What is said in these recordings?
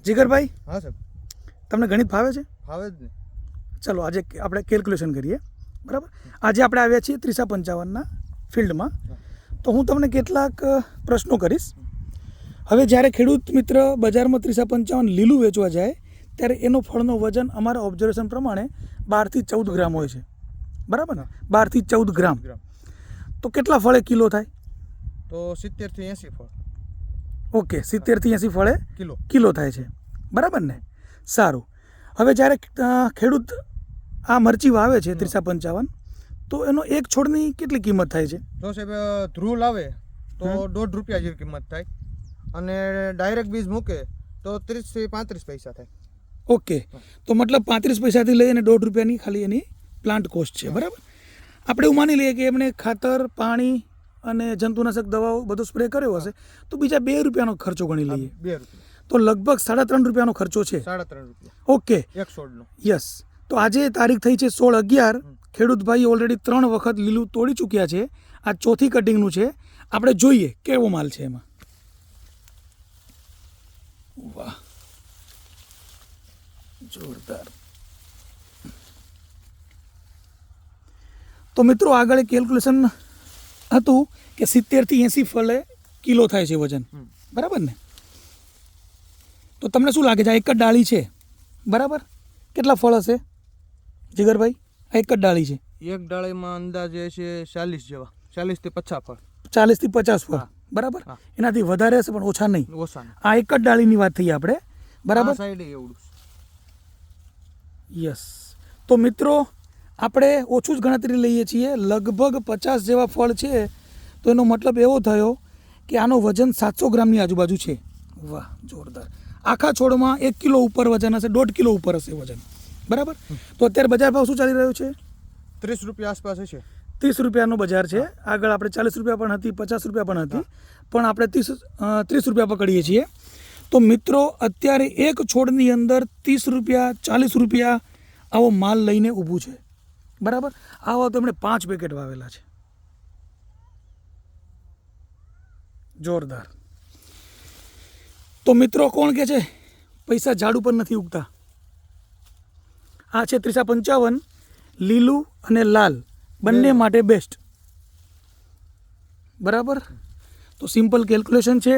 જીગરભાઈ, હા સાહેબ. તમને ગણિત ફાવે છે? ફાવે જ ને. ચલો આજે આપણે કેલ્ક્યુલેશન કરીએ. બરાબર. આજે આપણે આવ્યા છીએ 355ના ફિલ્ડમાં. તો હું તમને કેટલાક પ્રશ્નો કરીશ. હવે જ્યારે ખેડૂત મિત્ર બજારમાં 355 લીલું વેચવા જાય ત્યારે એનો ફળનો વજન અમારા ઓબ્ઝર્વેશન પ્રમાણે 12 થી 14 ગ્રામ હોય છે. બરાબર ને? 12 થી 14 ગ્રામ. તો કેટલા ફળે કિલો થાય? તો 70 થી 80 ફળ. ઓકે, 70 થી 80 ફળે કિલો થાય છે. બરાબર ને? સારું. હવે જ્યારે ખેડૂત આ મરચી વાવે છે 355, તો એનો એક છોડની કેટલી કિંમત થાય છે? જો સાહેબ ધ્રુવ લાવે તો ₹1.5 જેવી કિંમત થાય, અને ડાયરેક્ટ બીજ મૂકે તો 30 થી 35 પૈસા થાય. ઓકે, તો મતલબ 35 પૈસાથી લઈ અને ₹1.5 ખાલી એની પ્લાન્ટ કોસ્ટ છે. બરાબર. આપણે એવું માની લઈએ કે એમણે ખાતર, પાણી અને જંતુનાશક દવાઓ બધો સ્પ્રે કર્યો હશે, તો બીજા ₹2 ખર્ચો ગણી લઈએ. ₹2. તો લગભગ ₹3.5 ખર્ચો છે. ₹3.5. ઓકે, એક છોડનો. યસ. તો આજે તારીખ થઈ છે 16/11. ખેડૂત ભાઈ ઓલરેડી 3 વખત લીલું તોડી ચૂક્યા છે. આ ચોથી કટિંગનું છે. આપણે જોઈએ કેવો માલ છે એમાં. વાહ, જોરદાર. તો મિત્રો આગળ એક કેલ્ક્યુલેશન હતું કે 70 થી 80 ફળે કિલો થાય છે વજન. બરાબર ને? તો તમને શું લાગે છે? આ એક જ ડાળી છે. બરાબર. કેટલા ફળ હશે જીગરભાઈ? આ એક જ ડાળી છે. એક ડાળીમાં અંદાજે છે 40 જેવા, 40 થી 50 ફળ. 40 થી 50 ફળ. બરાબર. એનાથી વધારે હશે પણ ઓછા નહીં. આ એક જ ડાળીની વાત થઈ આપણે. બરાબર. સાઈડે એવડું. યસ. તો મિત્રો આપણે ઓછું જ ગણતરી લઈએ છીએ. લગભગ 50 જેવા ફળ છે. તો એનો મતલબ એવો થયો કે આનો વજન 700 ગ્રામની આજુબાજુ છે. વાહ, જોરદાર. આખા છોડમાં 1 કિલો ઉપર વજન હશે, 1.5 કિલો ઉપર હશે વજન. બરાબર. તો અત્યારે બજાર ભાવ શું ચાલી રહ્યો છે? ₹30 આસપાસ હશે. ₹30નો બજાર છે. આગળ આપણે ₹40 પણ હતી, ₹50 પણ હતી, પણ આપણે ₹30 પકડીએ છીએ. તો મિત્રો અત્યારે એક છોડની અંદર ₹30, ₹40 આવો માલ લઈને ઊભું છે. બરાબર. આવા તો એમણે 5 પેકેટ વાવેલા છે. જોરદાર. તો મિત્રો કોણ કહે છે પૈસા ઝાડ ઉપર નથી ઉગતા? આ છે 355 લીલું અને લાલ બંને માટે બેસ્ટ. બરાબર. તો સિમ્પલ કેલ્ક્યુલેશન છે.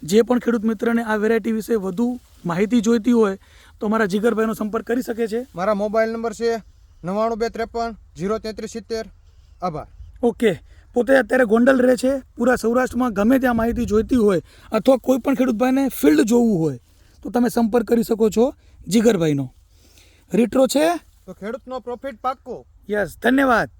જે પણ ખેડૂત મિત્રને આ વેરાયટી વિશે વધુ માહિતી જોઈતી હોય તો મારા જીગરભાઈનો સંપર્ક કરી શકે છે. મારા મોબાઈલ નંબર છે 992353 03370. આભાર. ઓકે. પોતે અત્યારે ગોંડલ રહે છે. પૂરા સૌરાષ્ટ્રમાં ગમે ત્યાં માહિતી જોઈતી હોય અથવા કોઈ પણ ખેડૂતભાઈને ફિલ્ડ જોવું હોય તો તમે સંપર્ક કરી શકો છો જીગરભાઈનો. રીટ્રો છે તો ખેડૂતનો પ્રોફિટ પાક્કો. યસ. ધન્યવાદ.